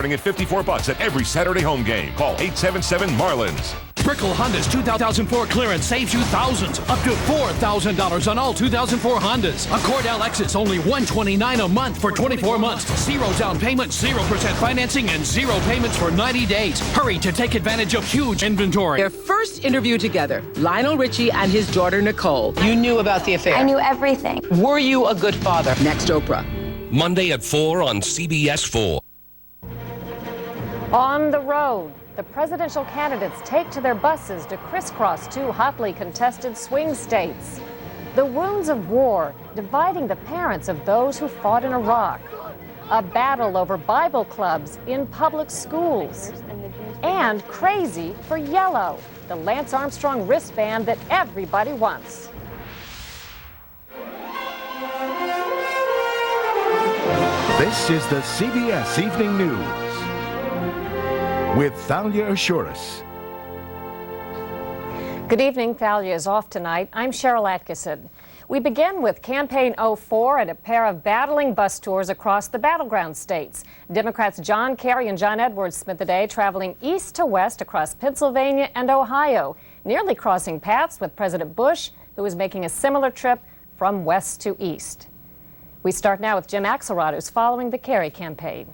At $54 at every Saturday home game. Call 877-MARLINS. Brickell Honda's 2004 clearance saves you thousands, up to $4,000 on all 2004 Hondas. Accord LX's only $129 a month for 24 months. Zero down payment, 0% financing, and zero payments for 90 days. Hurry to take advantage of huge inventory. Their first interview together, Lionel Richie and his daughter Nicole. You knew about the affair. I knew everything. Were you a good father? Next Oprah. Monday at 4 on CBS 4. On the road, the presidential candidates take to their buses to crisscross two hotly contested swing states. The wounds of war dividing the parents of those who fought in Iraq. A battle over Bible clubs in public schools. And crazy for yellow, the Lance Armstrong wristband that everybody wants. This is the CBS Evening News with Thalia Assuris. Good evening. Thalia is off tonight. I'm Cheryl Atkinson. We begin with Campaign 04 and a pair of battling bus tours across the battleground states. Democrats John Kerry and John Edwards spent the day traveling east to west across Pennsylvania and Ohio, nearly crossing paths with President Bush, who is making a similar trip from west to east. We start now with Jim Axelrod, who's following the Kerry campaign.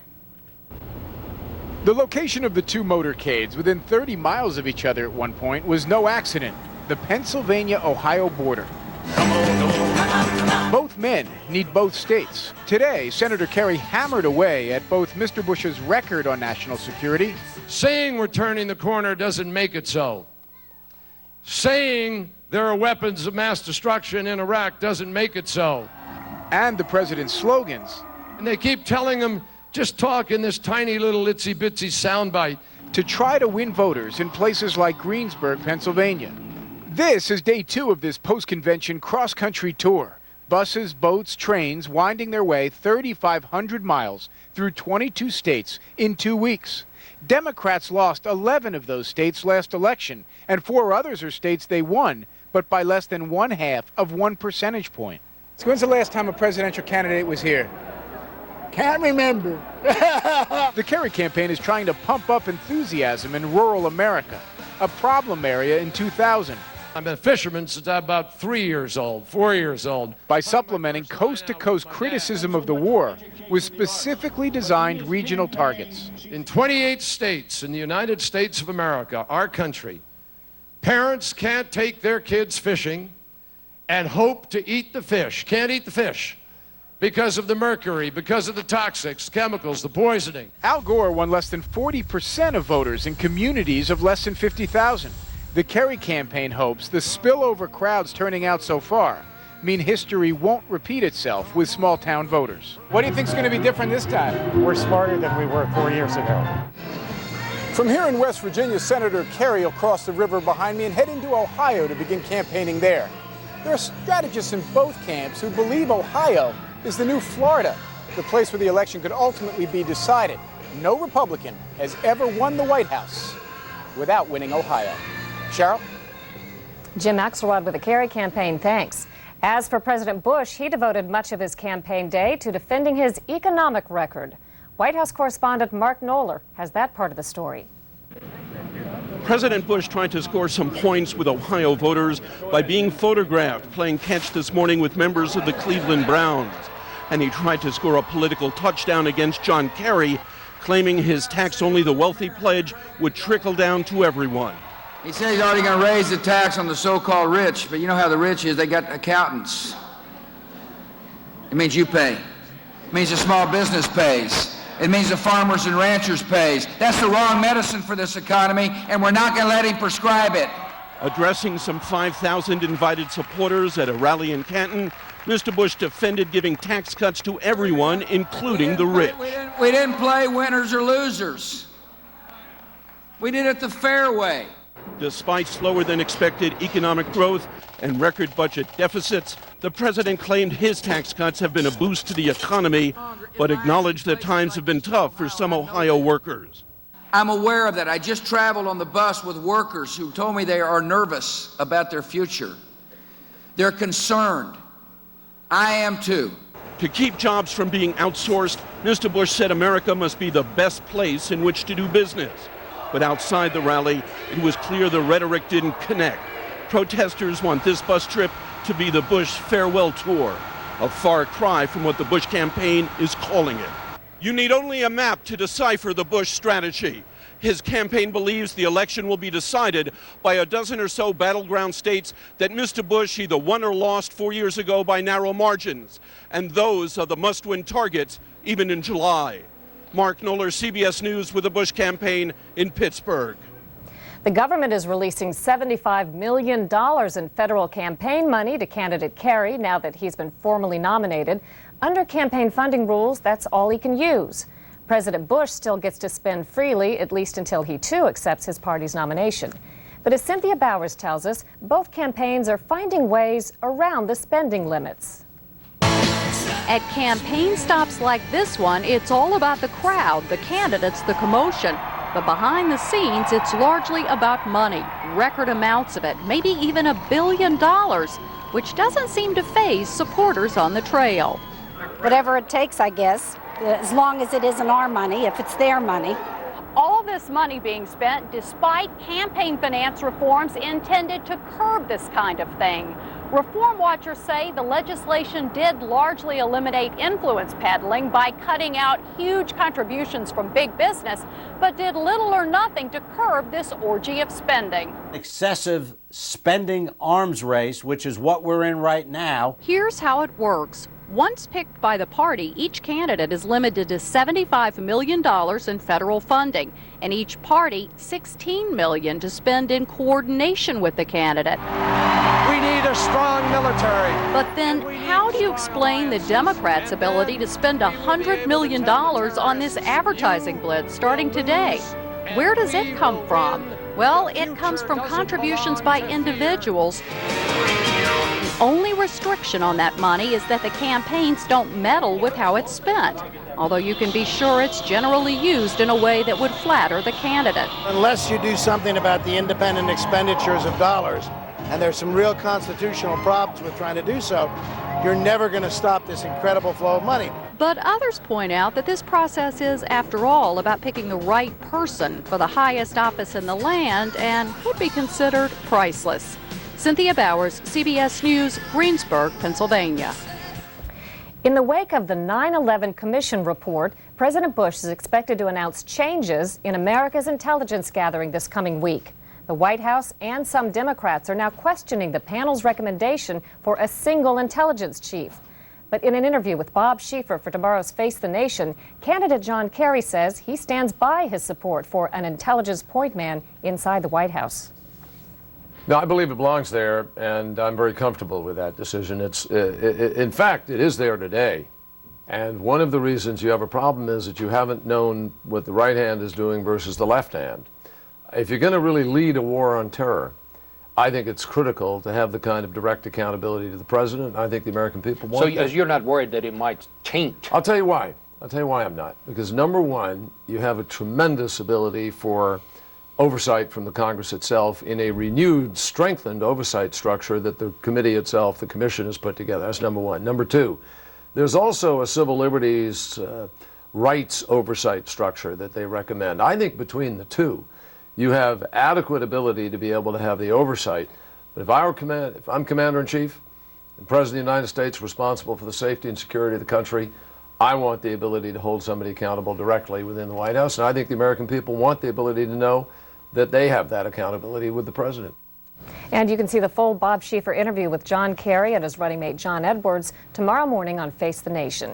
The location of the two motorcades within 30 miles of each other at one point was no accident, the Pennsylvania-Ohio border. Both men need both states. Today, Senator Kerry hammered away at both Mr. Bush's record on national security. Saying we're turning the corner doesn't make it so. Saying there are weapons of mass destruction in Iraq doesn't make it so. And the president's slogans. And they keep telling them, just talk in this tiny little itsy-bitsy soundbite. To try to win voters in places like Greensburg, Pennsylvania. This is day 2 of this post-convention cross-country tour. Buses, boats, trains winding their way 3,500 miles through 22 states in 2 weeks. Democrats lost 11 of those states last election, and 4 others are states they won, but by less than 1/2 of 1 percentage point. So when's the last time a presidential candidate was here? Can't remember. The Kerry campaign is trying to pump up enthusiasm in rural America, a problem area in 2000. I've been a fisherman since I'm about 3 years old, 4 years old. By supplementing coast-to-coast criticism of the war with specifically designed regional targets. In 28 states in the United States of America, our country, parents can't take their kids fishing and hope to eat the fish. Can't eat the fish because of the mercury, because of the toxics, chemicals, the poisoning. Al Gore won less than 40% of voters in communities of less than 50,000. The Kerry campaign hopes the spillover crowds turning out so far mean history won't repeat itself with small-town voters. What do you think is going to be different this time? We're smarter than we were 4 years ago. From here in West Virginia, Senator Kerry will cross the river behind me and head into Ohio to begin campaigning there. There are strategists in both camps who believe Ohio is the new Florida, the place where the election could ultimately be decided. No Republican has ever won the White House without winning Ohio. Cheryl? Jim Axelrod with the Kerry campaign, thanks. As for President Bush, he devoted much of his campaign day to defending his economic record. White House correspondent Mark Knoller has that part of the story. President Bush tried to score some points with Ohio voters by being photographed playing catch this morning with members of the Cleveland Browns. And he tried to score a political touchdown against John Kerry, claiming his tax-only the wealthy pledge would trickle down to everyone. He said he's already going to raise the tax on the so-called rich, but you know how the rich is, they got accountants. It means you pay. It means the small business pays. It means the farmers and ranchers pays. That's the wrong medicine for this economy, and we're not going to let him prescribe it. Addressing some 5,000 invited supporters at a rally in Canton, Mr. Bush defended giving tax cuts to everyone, including the rich. We didn't play winners or losers. We did it the fair way. Despite slower than expected economic growth and record budget deficits, the president claimed his tax cuts have been a boost to the economy, but acknowledged that times have been tough for some Ohio workers. I'm aware of that. I just traveled on the bus with workers who told me they are nervous about their future. They're concerned. I am too. To keep jobs from being outsourced, Mr. Bush said America must be the best place in which to do business. But outside the rally, it was clear the rhetoric didn't connect. Protesters want this bus trip to be the Bush farewell tour, a far cry from what the Bush campaign is calling it. You need only a map to decipher the Bush strategy. His campaign believes the election will be decided by a dozen or so battleground states that Mr. Bush either won or lost 4 years ago by narrow margins. And those are the must-win targets, even in July. Mark Knoller, CBS News, with the Bush campaign in Pittsburgh. The government is releasing $75 million in federal campaign money to candidate Kerry now that he's been formally nominated. Under campaign funding rules, that's all he can use. President Bush still gets to spend freely, at least until he too accepts his party's nomination. But as Cynthia Bowers tells us, both campaigns are finding ways around the spending limits. At campaign stops like this one, it's all about the crowd, the candidates, the commotion. But behind the scenes, it's largely about money, record amounts of it, maybe even $1 billion, which doesn't seem to faze supporters on the trail. Whatever it takes, I guess, as long as it isn't our money, if it's their money. All this money being spent despite campaign finance reforms intended to curb this kind of thing. Reform watchers say the legislation did largely eliminate influence peddling by cutting out huge contributions from big business, but did little or nothing to curb this orgy of spending. Excessive spending arms race, which is what we're in right now. Here's how it works. Once picked by the party, each candidate is limited to $75 million in federal funding, and each party $16 million to spend in coordination with the candidate. We need a strong military. But then, how do you explain the Democrats' ability to spend $100 million on this advertising blitz starting today? Where does it come from? Well, it comes from contributions by individuals. The only restriction on that money is that the campaigns don't meddle with how it's spent, although you can be sure it's generally used in a way that would flatter the candidate. Unless you do something about the independent expenditures of dollars, and there's some real constitutional problems with trying to do so, you're never going to stop this incredible flow of money. But others point out that this process is, after all, about picking the right person for the highest office in the land and could be considered priceless. Cynthia Bowers, CBS News, Greensburg, Pennsylvania. In the wake of the 9/11 Commission report, President Bush is expected to announce changes in America's intelligence gathering this coming week. The White House and some Democrats are now questioning the panel's recommendation for a single intelligence chief. But in an interview with Bob Schieffer for tomorrow's Face the Nation, candidate John Kerry says he stands by his support for an intelligence point man inside the White House. No, I believe it belongs there, and I'm very comfortable with that decision. In fact, it is there today. And one of the reasons you have a problem is that you haven't known what the right hand is doing versus the left hand. If you're going to really lead a war on terror, I think it's critical to have the kind of direct accountability to the president. I think the American people want that. So you're not worried that it might taint? I'll tell you why. I'll tell you why I'm not. Because number one, you have a tremendous ability for oversight from the Congress itself in a renewed, strengthened oversight structure that the committee itself, the commission, has put together. That's number one. Number two, there's also a civil liberties rights oversight structure that they recommend. I think between the two, you have adequate ability to be able to have the oversight. But if I'm commander-in-chief and President of the United States responsible for the safety and security of the country, I want the ability to hold somebody accountable directly within the White House. And I think the American people want the ability to know that they have that accountability with the president. And you can see the full Bob Schieffer interview with John Kerry and his running mate John Edwards tomorrow morning on Face the Nation.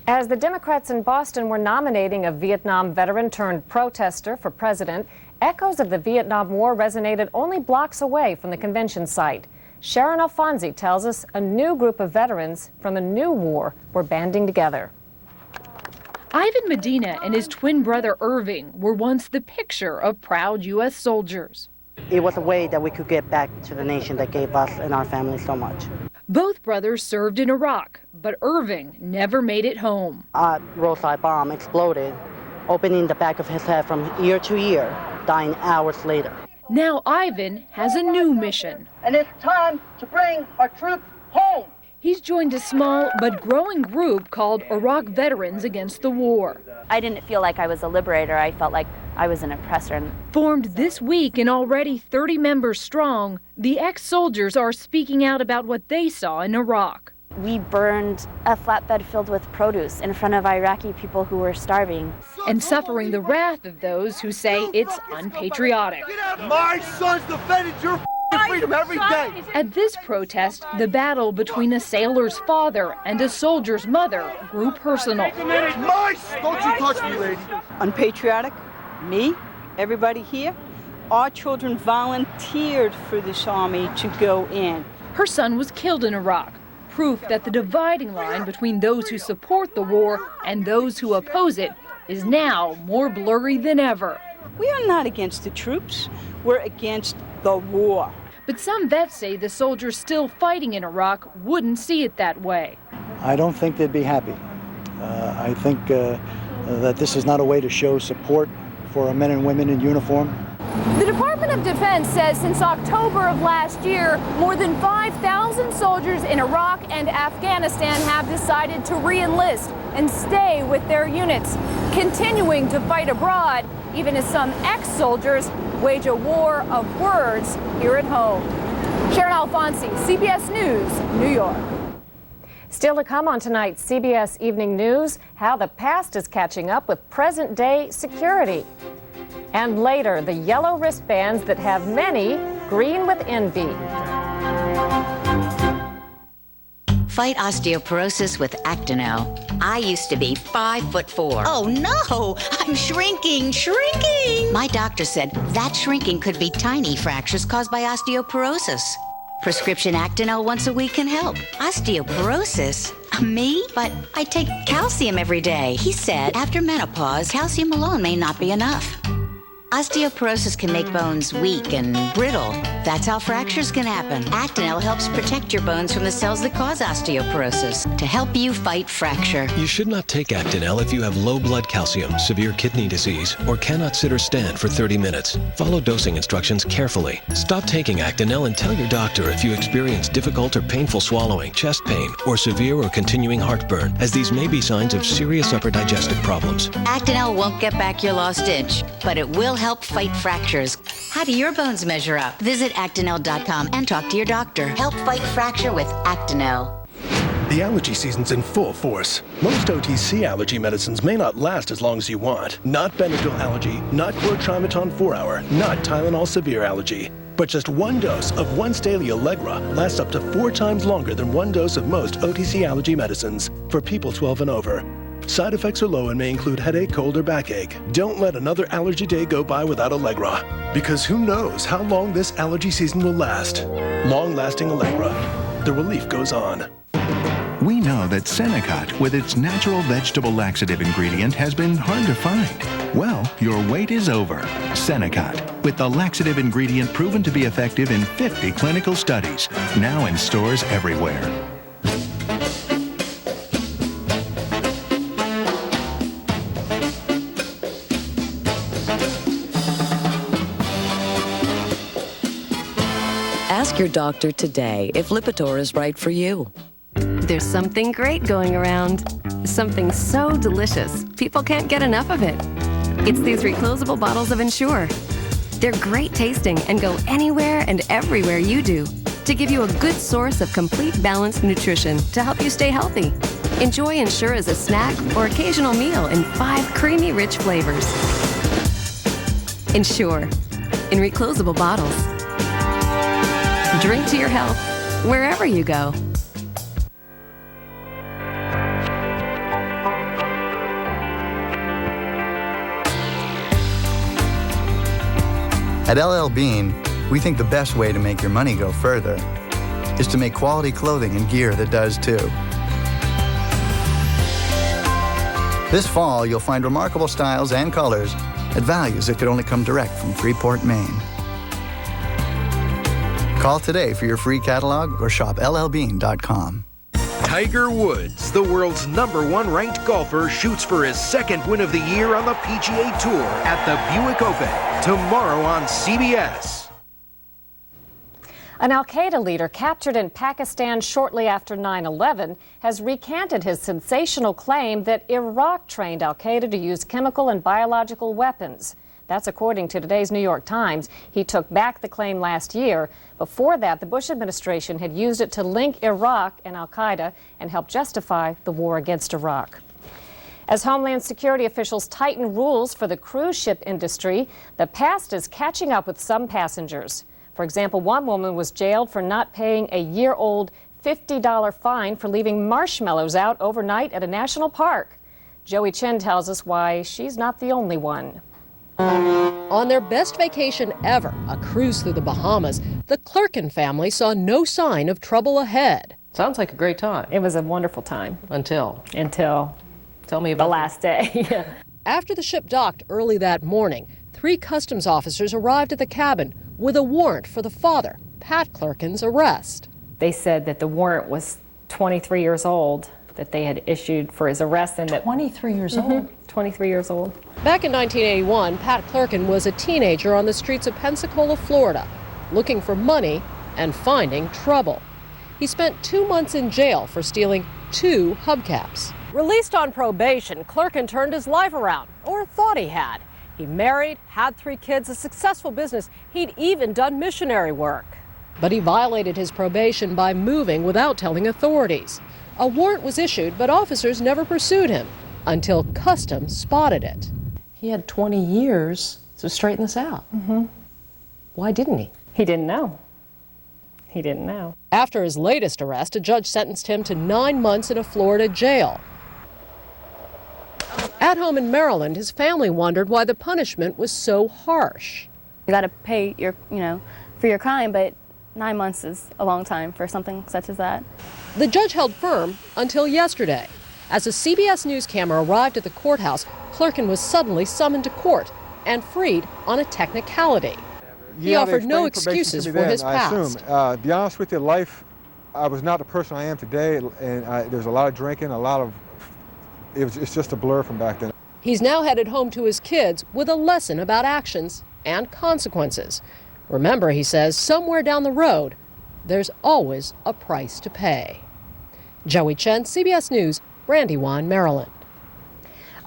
As the Democrats in Boston were nominating a Vietnam veteran turned protester for president, echoes of the Vietnam War resonated only blocks away from the convention site. Sharon Alfonsi tells us a new group of veterans from a new war were banding together. Ivan Medina and his twin brother Irving were once the picture of proud U.S. soldiers. It was a way that we could get back to the nation that gave us and our family so much. Both brothers served in Iraq, but Irving never made it home. A roadside bomb exploded, opening the back of his head from ear to ear, dying hours later. Now Ivan has a new mission. And it's time to bring our troops home. He's joined a small but growing group called Iraq Veterans Against the War. I didn't feel like I was a liberator. I felt like I was an oppressor. Formed this week and already 30 members strong, the ex-soldiers are speaking out about what they saw in Iraq. We burned a flatbed filled with produce in front of Iraqi people who were starving. And suffering the wrath of those who say it's unpatriotic. My sons defended your freedom every day. At this protest, the battle between a sailor's father and a soldier's mother grew personal. Don't you touch me, lady. Unpatriotic? Me? Everybody here? Our children volunteered for this army to go in. Her son was killed in Iraq. Proof that the dividing line between those who support the war and those who oppose it is now more blurry than ever. We are not against the troops. We're against the war. But some vets say the soldiers still fighting in Iraq wouldn't see it that way. I don't think they'd be happy. I think that this is not a way to show support for our men and women in uniform. The Department of Defense says since October of last year, more than 5,000 soldiers in Iraq and Afghanistan have decided to re-enlist and stay with their units, continuing to fight abroad, even as some ex-soldiers wage a war of words here at home. Sharon Alfonsi, CBS News, New York. Still to come on tonight's CBS Evening News, how the past is catching up with present-day security. And later, the yellow wristbands that have many green with envy. Fight osteoporosis with Actonel. I used to be 5'4". Oh no, I'm shrinking. My doctor said that shrinking could be tiny fractures caused by osteoporosis. Prescription Actonel once a week can help. Osteoporosis? Me? But I take calcium every day. He said after menopause, calcium alone may not be enough. Osteoporosis can make bones weak and brittle. That's how fractures can happen. Actonel helps protect your bones from the cells that cause osteoporosis to help you fight fracture. You should not take Actonel if you have low blood calcium, severe kidney disease, or cannot sit or stand for 30 minutes. Follow dosing instructions carefully. Stop taking Actonel and tell your doctor if you experience difficult or painful swallowing, chest pain, or severe or continuing heartburn, as these may be signs of serious upper digestive problems. Actonel won't get back your lost inch, but it will help fight fractures. How do your bones measure up? Visit Actonel.com and talk to your doctor. Help fight fracture with Actonel. The allergy season's in full force. Most OTC allergy medicines may not last as long as you want. Not Benadryl allergy, not Chlortrimeton 4-hour, not Tylenol severe allergy. But just one dose of once daily Allegra lasts up to 4 times longer than one dose of most OTC allergy medicines for people 12 and over. Side effects are low and may include headache, cold, or backache. Don't let another allergy day go by without Allegra, because who knows how long this allergy season will last. Long-lasting Allegra. The relief goes on. We know that Senecot, with its natural vegetable laxative ingredient, has been hard to find. Well, your wait is over. Senecot, with the laxative ingredient proven to be effective in 50 clinical studies, now in stores everywhere. Ask your doctor today if Lipitor is right for you. There's something great going around. Something so delicious, people can't get enough of it. It's these reclosable bottles of Ensure. They're great tasting and go anywhere and everywhere you do to give you a good source of complete balanced nutrition to help you stay healthy. Enjoy Ensure as a snack or occasional meal in 5 creamy, rich flavors. Ensure in reclosable bottles. Drink to your health wherever you go. At LL Bean, we think the best way to make your money go further is to make quality clothing and gear that does too. This fall, you'll find remarkable styles and colors at values that could only come direct from Freeport, Maine. Call today for your free catalog or shop llbean.com. Tiger Woods, the world's #1 ranked golfer, shoots for his 2nd win of the year on the PGA Tour at the Buick Open tomorrow on CBS. An al-Qaeda leader captured in Pakistan shortly after 9/11 has recanted his sensational claim that Iraq trained al-Qaeda to use chemical and biological weapons. That's according to today's New York Times. He took back the claim last year. Before that, the Bush administration had used it to link Iraq and al-Qaeda and help justify the war against Iraq. As Homeland Security officials tighten rules for the cruise ship industry, the past is catching up with some passengers. For example, one woman was jailed for not paying a year-old $50 fine for leaving marshmallows out overnight at a national park. Joey Chen tells us why she's not the only one. On their best vacation ever, a cruise through the Bahamas, the Clerkin family saw no sign of trouble ahead. Sounds like a great time. It was a wonderful time. Until Tell me about the last day. Yeah. After the ship docked early that morning, 3 customs officers arrived at the cabin with a warrant for the father, Pat Clerkin's arrest. They said that the warrant was 23 years old, that they had issued for his arrest, and that 23 years old. 23 years old. Back in 1981, Pat Clerkin was a teenager on the streets of Pensacola, Florida, looking for money and finding trouble. He spent 2 months in jail for stealing 2 hubcaps. Released on probation, Clerkin turned his life around, or thought he had. He married, had 3 kids, a successful business. He'd even done missionary work. But he violated his probation by moving without telling authorities. A warrant was issued, but officers never pursued him until Customs spotted it. He had 20 years to straighten this out. Why didn't he? He didn't know. He didn't know. After his latest arrest, a judge sentenced him to 9 months in a Florida jail. At home in Maryland, his family wondered why the punishment was so harsh. You got to pay your, for your crime, but 9 months is a long time for something such as that. The judge held firm until yesterday. As a CBS News camera arrived at the courthouse, Clerkin was suddenly summoned to court and freed on a technicality. He offered no excuses for his past. I assume. To be honest with you, I was not the person I am today, and there was a lot of drinking, it's just a blur from back then. He's now headed home to his kids with a lesson about actions and consequences. Remember, he says, somewhere down the road, there's always a price to pay. Joey Chen, CBS News, Brandywine, Maryland.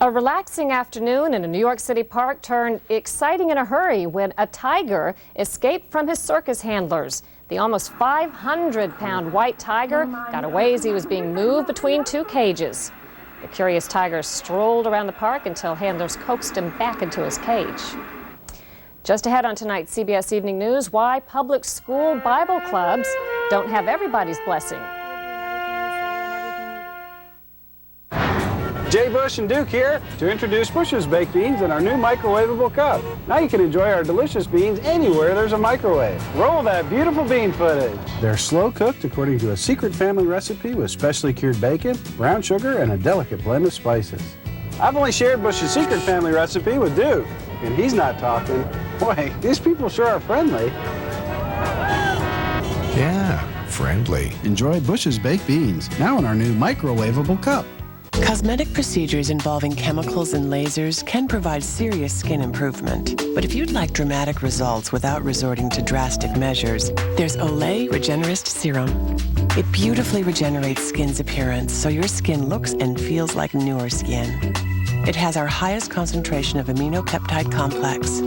A relaxing afternoon in a New York City park turned exciting in a hurry when a tiger escaped from his circus handlers. The almost 500-pound white tiger got away as he was being moved between 2 cages. The curious tiger strolled around the park until handlers coaxed him back into his cage. Just ahead on tonight's CBS Evening News, why public school Bible clubs don't have everybody's blessing. Jay Bush and Duke here to introduce Bush's Baked Beans in our new microwavable cup. Now you can enjoy our delicious beans anywhere there's a microwave. Roll that beautiful bean footage. They're slow cooked according to a secret family recipe with specially cured bacon, brown sugar, and a delicate blend of spices. I've only shared Bush's secret family recipe with Duke, and he's not talking. Boy, these people sure are friendly. Yeah, friendly. Enjoy Bush's Baked Beans, now in our new microwavable cup. Cosmetic procedures involving chemicals and lasers can provide serious skin improvement. But if you'd like dramatic results without resorting to drastic measures, there's Olay Regenerist Serum. It beautifully regenerates skin's appearance so your skin looks and feels like newer skin. It has our highest concentration of aminopeptide complex.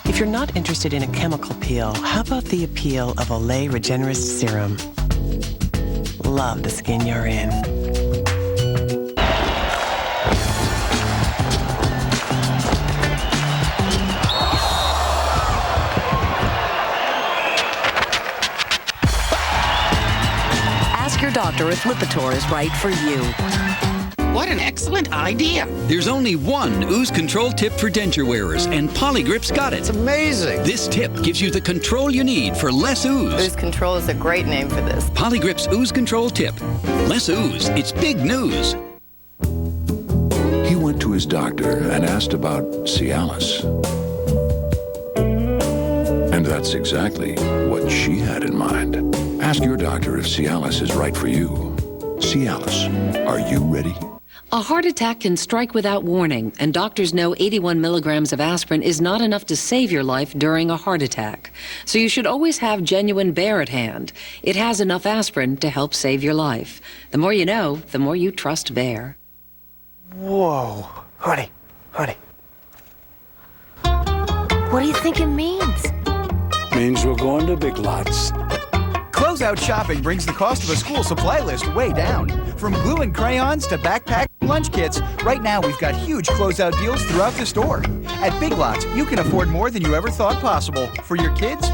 If you're not interested in a chemical peel, how about the appeal of Olay Regenerist Serum? Love the skin you're in. Your doctor if Lipitor is right for you. What an excellent idea. There's only one ooze control tip for denture wearers, and Polygrip's got it. It's amazing. This tip gives you the control you need for less ooze. Ooze control is a great name for this. Polygrip's ooze control tip. Less ooze, it's big news. He went to his doctor and asked about Cialis. And that's exactly what she had in mind. Ask your doctor if Cialis is right for you. Cialis, are you ready? A heart attack can strike without warning, and doctors know 81 milligrams of aspirin is not enough to save your life during a heart attack. So you should always have genuine Bayer at hand. It has enough aspirin to help save your life. The more you know, the more you trust Bayer. Whoa. Honey. What do you think it means? Means we're going to Big Lots. Closeout shopping brings the cost of a school supply list way down. From glue and crayons to backpack and lunch kits, right now we've got huge closeout deals throughout the store. At Big Lots, you can afford more than you ever thought possible for your kids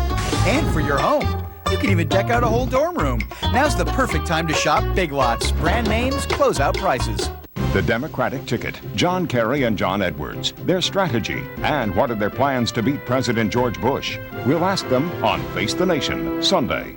and for your home. You can even deck out a whole dorm room. Now's the perfect time to shop Big Lots. Brand names, closeout prices. The Democratic ticket, John Kerry and John Edwards, their strategy, and what are their plans to beat President George Bush? We'll ask them on Face the Nation, Sunday.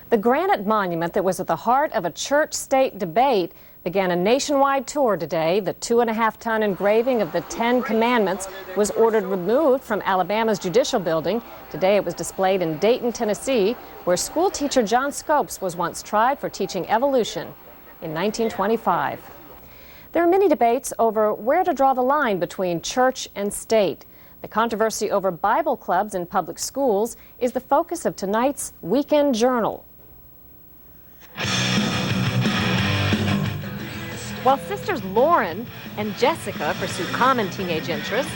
The granite monument that was at the heart of a church-state debate began a nationwide tour today. The 2.5-ton engraving of the 10 Commandments was ordered removed from Alabama's Judicial Building. Today it was displayed in Dayton, Tennessee, where school teacher John Scopes was once tried for teaching evolution in 1925. There are many debates over where to draw the line between church and state. The controversy over Bible clubs in public schools is the focus of tonight's Weekend Journal. While sisters Lauren and Jessica pursue common teenage interests,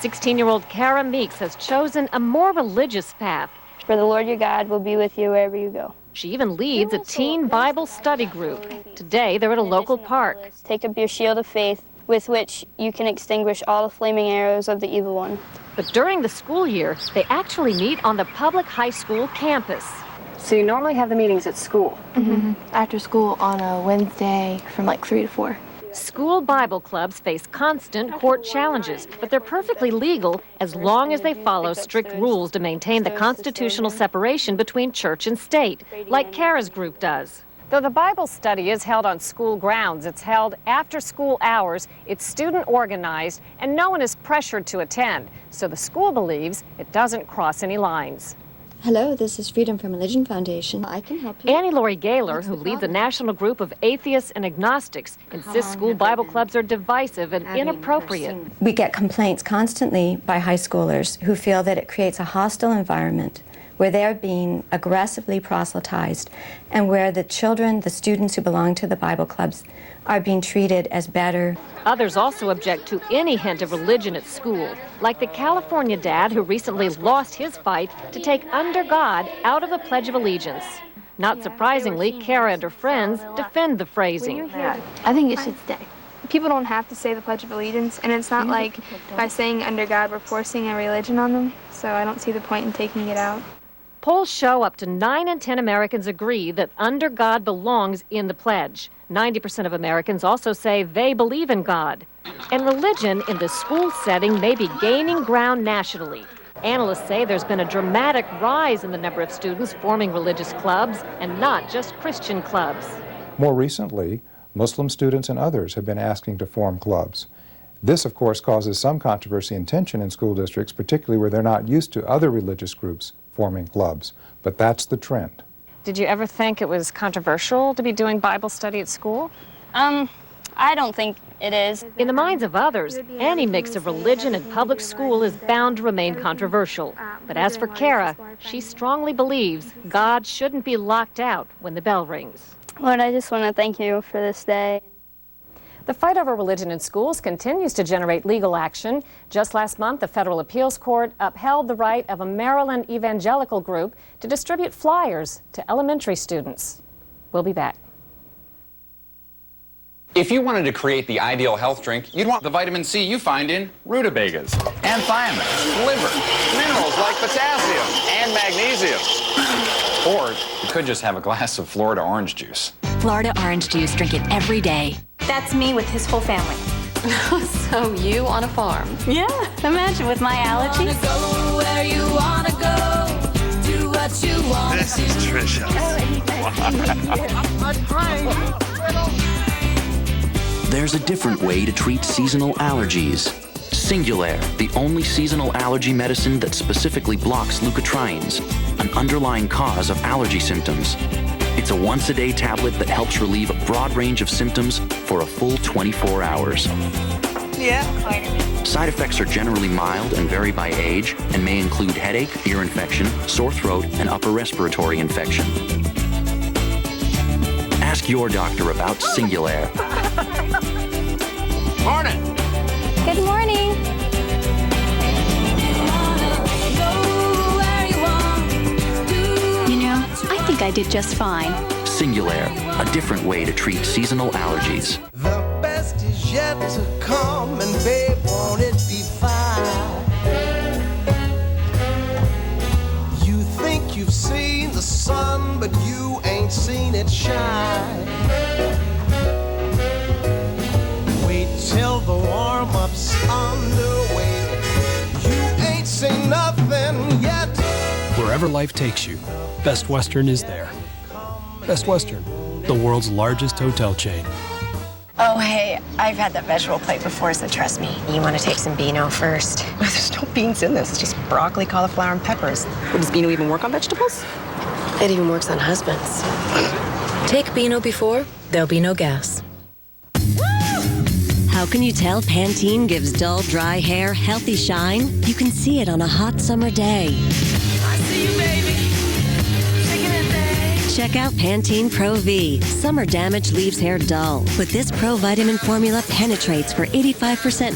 16-year-old Kara Meeks has chosen a more religious path. For the Lord your God will be with you wherever you go. She even leads a teen Bible study group. Today, they're at a local park. Take up your shield of faith, with which you can extinguish all the flaming arrows of the evil one. But during the school year, they actually meet on the public high school campus. So you normally have the meetings at school? Mm-hmm. After school on a Wednesday from like 3 to 4. School Bible clubs face constant court challenges, but they're perfectly legal as long as they follow strict rules to maintain the constitutional separation between church and state, like Kara's group does. Though the Bible study is held on school grounds, it's held after school hours, it's student organized, and no one is pressured to attend. So the school believes it doesn't cross any lines. Hello, this is Freedom from Religion Foundation. I can help you. Annie Laurie Gaylor, who leads a national group of atheists and agnostics, insists school Bible clubs are divisive and inappropriate. We get complaints constantly by high schoolers who feel that it creates a hostile environment where they're being aggressively proselytized and where the children, the students who belong to the Bible clubs, are being treated as better. Others also object to any hint of religion at school, like the California dad who recently lost his fight to take "under God" out of the Pledge of Allegiance. Not surprisingly, Kara and her friends defend the phrasing. I think it should stay. People don't have to say the Pledge of Allegiance, and it's not like by saying "under God" we're forcing a religion on them, so I don't see the point in taking it out. Polls show up to 9 in 10 Americans agree that "under God" belongs in the pledge. 90% of Americans also say they believe in God. And religion in the school setting may be gaining ground nationally. Analysts say there's been a dramatic rise in the number of students forming religious clubs, and not just Christian clubs. More recently, Muslim students and others have been asking to form clubs. This, of course, causes some controversy and tension in school districts, particularly where they're not used to other religious groups forming clubs. But that's the trend. Did you ever think it was controversial to be doing Bible study at school? I don't think it is. In the minds of others, any mix of religion and public school is bound to remain controversial. But as for Kara, she strongly believes God shouldn't be locked out when the bell rings. Lord, I just want to thank you for this day. The fight over religion in schools continues to generate legal action. Just last month, the federal appeals court upheld the right of a Maryland evangelical group to distribute flyers to elementary students. We'll be back. If you wanted to create the ideal health drink, you'd want the vitamin C you find in rutabagas, and thiamine, liver, minerals like potassium and magnesium. Or you could just have a glass of Florida orange juice. Florida orange juice, drink it every day. That's me with his whole family. So you on a farm? Yeah, imagine with my allergies. Go where you wanna go, do what you want. This is Trisha. There's a different way to treat seasonal allergies. Singulair, the only seasonal allergy medicine that specifically blocks leukotrienes, an underlying cause of allergy symptoms. It's a once-a-day tablet that helps relieve a broad range of symptoms for a full 24 hours. Yeah. Side effects are generally mild and vary by age and may include headache, ear infection, sore throat, and upper respiratory infection. Ask your doctor about Singulair. Morning. Good morning. You know, I think I did just fine. Singulair, a different way to treat seasonal allergies. The best is yet to come, and babe, won't it be fine? You think you've seen the sun, but you ain't seen it shine. Wait till the warm-up's underway. You ain't seen nothing yet. Wherever life takes you, Best Western is there. Best Western, the world's largest hotel chain. Oh, hey, I've had that vegetable plate before, so trust me. You want to take some Beano first. There's no beans in this, it's just broccoli, cauliflower, and peppers. Does Beano even work on vegetables? It even works on husbands. Take Beano before, there'll be no gas. How can you tell Pantene gives dull, dry hair healthy shine? You can see it on a hot summer day. I see you, baby. Check out Pantene Pro V. Summer damage leaves hair dull, but this Pro Vitamin formula penetrates for 85%